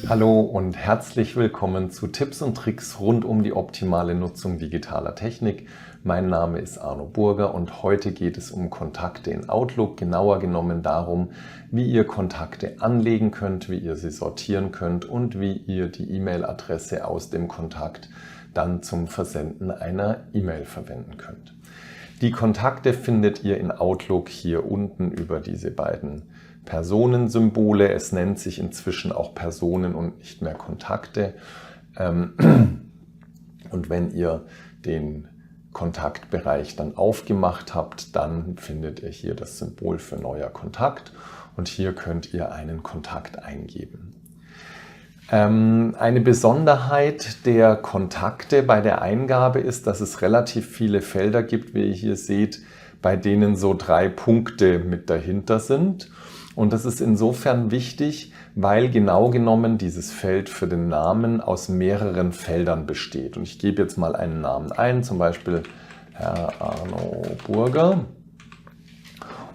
Hallo und herzlich willkommen zu Tipps und Tricks rund um die optimale Nutzung digitaler Technik. Mein Name ist Arno Burger und heute geht es um Kontakte in Outlook, genauer genommen darum, wie ihr Kontakte anlegen könnt, wie ihr sie sortieren könnt und wie ihr die E-Mail-Adresse aus dem Kontakt dann zum Versenden einer E-Mail verwenden könnt. Die Kontakte findet ihr in Outlook hier unten über diese beiden Personensymbole. Es nennt sich inzwischen auch Personen und nicht mehr Kontakte. Und wenn ihr den Kontaktbereich dann aufgemacht habt, dann findet ihr hier das Symbol für neuer Kontakt und hier könnt ihr einen Kontakt eingeben. Eine Besonderheit der Kontakte bei der Eingabe ist, dass es relativ viele Felder gibt, wie ihr hier seht, bei denen so 3 Punkte mit dahinter sind. Und das ist insofern wichtig, weil genau genommen dieses Feld für den Namen aus mehreren Feldern besteht. Und ich gebe jetzt mal einen Namen ein, zum Beispiel Herr Arno Burger.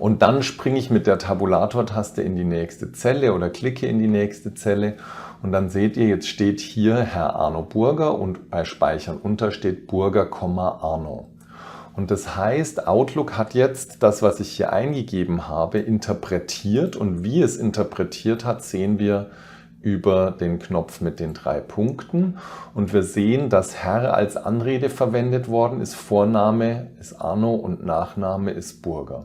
Und dann springe ich mit der Tabulator-Taste in die nächste Zelle oder klicke in die nächste Zelle. Und dann seht ihr, jetzt steht hier Herr Arno Burger und bei Speichern unter steht Burger, Arno. Und das heißt, Outlook hat jetzt das, was ich hier eingegeben habe, interpretiert. Und wie es interpretiert hat, sehen wir über den Knopf mit den 3 Punkten. Und wir sehen, dass Herr als Anrede verwendet worden ist. Vorname ist Arno und Nachname ist Burger.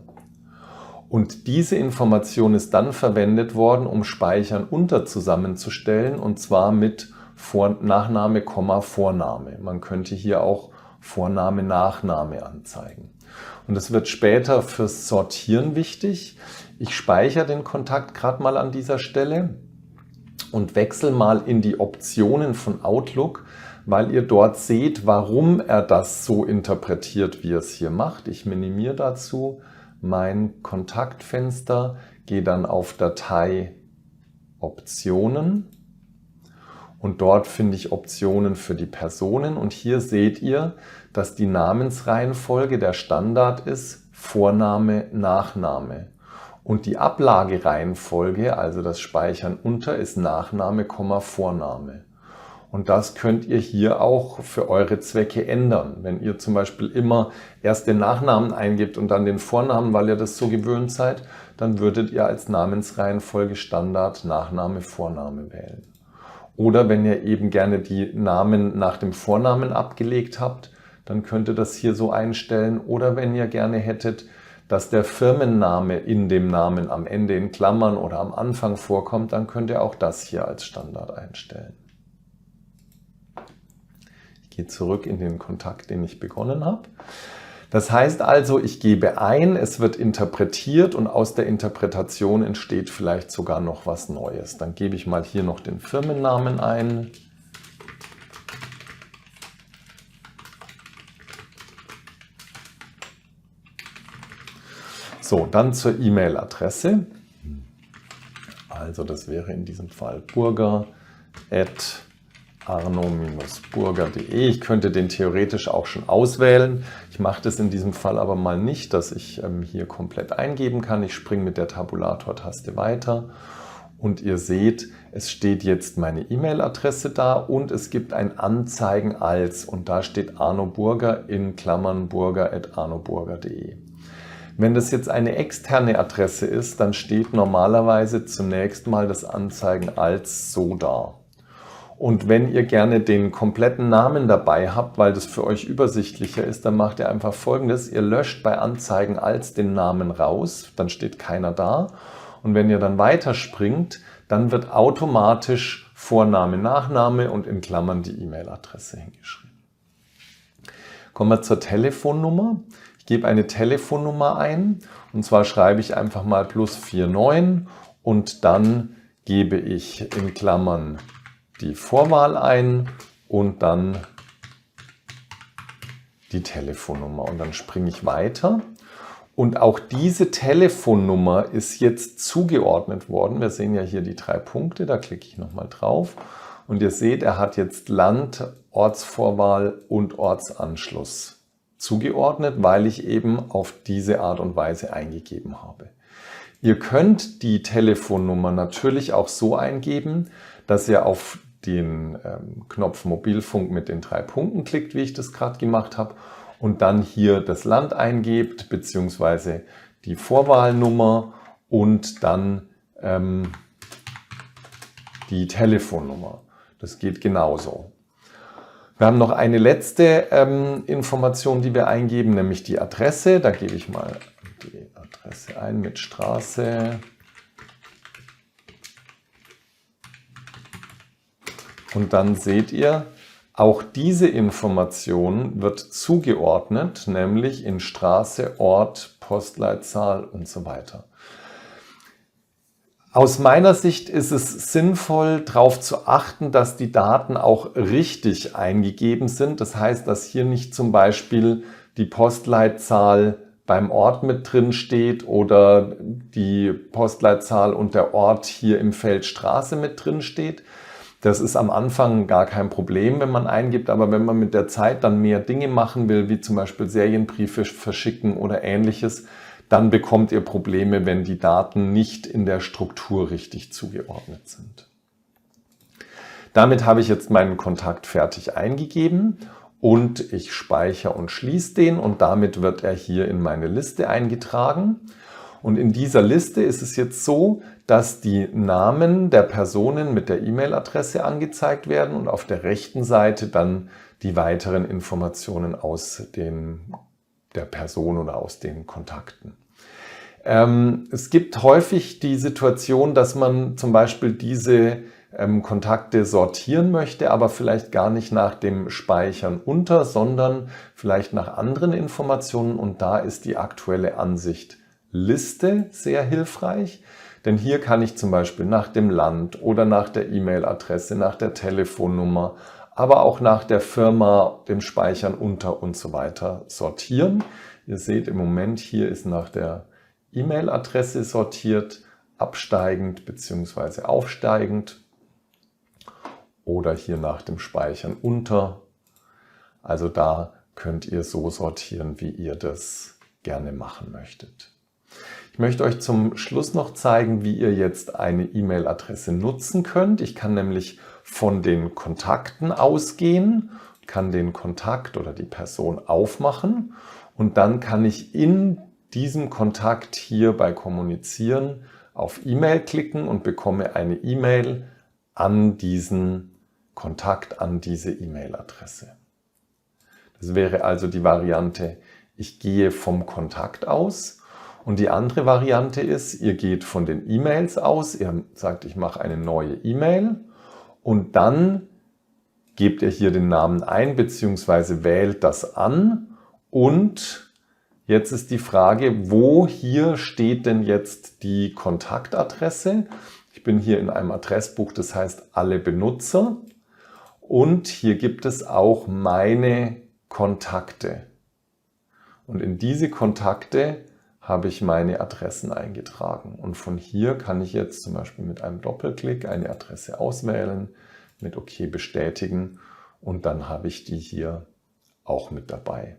Und diese Information ist dann verwendet worden, um Speichern unter zusammenzustellen, und zwar mit Nachname, Vorname. Man könnte hier auch Vorname, Nachname anzeigen. Und das wird später fürs Sortieren wichtig. Ich speichere den Kontakt gerade mal an dieser Stelle und wechsle mal in die Optionen von Outlook, weil ihr dort seht, warum er das so interpretiert, wie er es hier macht. Ich minimiere dazu mein Kontaktfenster, gehe dann auf Datei Optionen und dort finde ich Optionen für die Personen und hier seht ihr, dass die Namensreihenfolge der Standard ist Vorname, Nachname und die Ablagereihenfolge, also das Speichern unter, ist Nachname, Vorname. Und das könnt ihr hier auch für eure Zwecke ändern. Wenn ihr zum Beispiel immer erst den Nachnamen eingebt und dann den Vornamen, weil ihr das so gewöhnt seid, dann würdet ihr als Namensreihenfolge Standard Nachname, Vorname wählen. Oder wenn ihr eben gerne die Namen nach dem Vornamen abgelegt habt, dann könnt ihr das hier so einstellen. Oder wenn ihr gerne hättet, dass der Firmenname in dem Namen am Ende in Klammern oder am Anfang vorkommt, dann könnt ihr auch das hier als Standard einstellen. Ich gehe zurück in den Kontakt, den ich begonnen habe. Das heißt also, ich gebe ein, es wird interpretiert und aus der Interpretation entsteht vielleicht sogar noch was Neues. Dann gebe ich mal hier noch den Firmennamen ein. So, dann zur E-Mail-Adresse. Also das wäre in diesem Fall burger@arno-burger.de. Ich könnte den theoretisch auch schon auswählen. Ich mache das in diesem Fall aber mal nicht, dass ich hier komplett eingeben kann. Ich springe mit der Tabulator-Taste weiter und ihr seht, es steht jetzt meine E-Mail-Adresse da und es gibt ein Anzeigen als und da steht Arno Burger in Klammern burger@arnoburger.de. Wenn das jetzt eine externe Adresse ist, dann steht normalerweise zunächst mal das Anzeigen als so da. Und wenn ihr gerne den kompletten Namen dabei habt, weil das für euch übersichtlicher ist, dann macht ihr einfach Folgendes. Ihr löscht bei Anzeigen als den Namen raus, dann steht keiner da. Und wenn ihr dann weiterspringt, dann wird automatisch Vorname, Nachname und in Klammern die E-Mail-Adresse hingeschrieben. Kommen wir zur Telefonnummer. Ich gebe eine Telefonnummer ein und zwar schreibe ich einfach mal +49 und dann gebe ich in Klammern die Vorwahl ein und dann die Telefonnummer und dann springe ich weiter. Und auch diese Telefonnummer ist jetzt zugeordnet worden. Wir sehen ja hier die 3 Punkte, da klicke ich nochmal drauf und ihr seht, er hat jetzt Land, Ortsvorwahl und Ortsanschluss zugeordnet, weil ich eben auf diese Art und Weise eingegeben habe. Ihr könnt die Telefonnummer natürlich auch so eingeben, dass ihr auf den Knopf Mobilfunk mit den 3 Punkten klickt, wie ich das gerade gemacht habe, und dann hier das Land eingebt, beziehungsweise die Vorwahlnummer und dann die Telefonnummer. Das geht genauso. Wir haben noch eine letzte Information, die wir eingeben, nämlich die Adresse. Da gebe ich mal die Adresse ein mit Straße. Und dann seht ihr, auch diese Information wird zugeordnet, nämlich in Straße, Ort, Postleitzahl und so weiter. Aus meiner Sicht ist es sinnvoll, darauf zu achten, dass die Daten auch richtig eingegeben sind. Das heißt, dass hier nicht zum Beispiel die Postleitzahl beim Ort mit drin steht oder die Postleitzahl und der Ort hier im Feld Straße mit drin steht. Das ist am Anfang gar kein Problem, wenn man eingibt, aber wenn man mit der Zeit dann mehr Dinge machen will, wie zum Beispiel Serienbriefe verschicken oder Ähnliches, dann bekommt ihr Probleme, wenn die Daten nicht in der Struktur richtig zugeordnet sind. Damit habe ich jetzt meinen Kontakt fertig eingegeben und ich speichere und schließe den und damit wird er hier in meine Liste eingetragen. Und in dieser Liste ist es jetzt so, dass die Namen der Personen mit der E-Mail-Adresse angezeigt werden und auf der rechten Seite dann die weiteren Informationen aus der Person oder aus den Kontakten. Es gibt häufig die Situation, dass man zum Beispiel diese Kontakte sortieren möchte, aber vielleicht gar nicht nach dem Speichern unter, sondern vielleicht nach anderen Informationen, und da ist die aktuelle Ansicht Liste sehr hilfreich, denn hier kann ich zum Beispiel nach dem Land oder nach der E-Mail-Adresse, nach der Telefonnummer, aber auch nach der Firma, dem Speichern unter und so weiter sortieren. Ihr seht im Moment, hier ist nach der E-Mail-Adresse sortiert, absteigend bzw. aufsteigend oder hier nach dem Speichern unter. Also da könnt ihr so sortieren, wie ihr das gerne machen möchtet. Ich möchte euch zum Schluss noch zeigen, wie ihr jetzt eine E-Mail-Adresse nutzen könnt. Ich kann nämlich von den Kontakten ausgehen, kann den Kontakt oder die Person aufmachen und dann kann ich in diesem Kontakt hier bei Kommunizieren auf E-Mail klicken und bekomme eine E-Mail an diesen Kontakt, an diese E-Mail-Adresse. Das wäre also die Variante, ich gehe vom Kontakt aus. Und die andere Variante ist, ihr geht von den E-Mails aus, ihr sagt, ich mache eine neue E-Mail und dann gebt ihr hier den Namen ein bzw. wählt das an und jetzt ist die Frage, wo hier steht denn jetzt die Kontaktadresse? Ich bin hier in einem Adressbuch, das heißt alle Benutzer und hier gibt es auch meine Kontakte und in diese Kontakte habe ich meine Adressen eingetragen. Und von hier kann ich jetzt zum Beispiel mit einem Doppelklick eine Adresse auswählen, mit OK bestätigen und dann habe ich die hier auch mit dabei.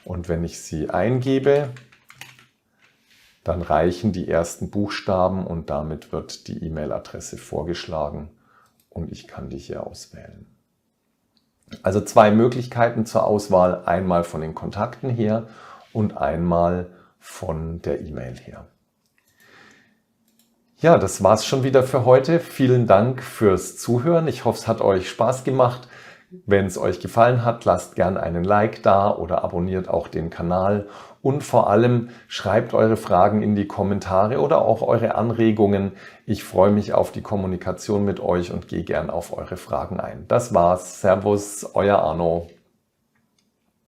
Und wenn ich sie eingebe, dann reichen die ersten Buchstaben und damit wird die E-Mail-Adresse vorgeschlagen und ich kann die hier auswählen. Also 2 Möglichkeiten zur Auswahl, einmal von den Kontakten her und einmal von der E-Mail her. Ja, das war's schon wieder für heute. Vielen Dank fürs Zuhören. Ich hoffe, es hat euch Spaß gemacht. Wenn es euch gefallen hat, lasst gerne einen Like da oder abonniert auch den Kanal. Und vor allem schreibt eure Fragen in die Kommentare oder auch eure Anregungen. Ich freue mich auf die Kommunikation mit euch und gehe gern auf eure Fragen ein. Das war's. Servus, euer Arno.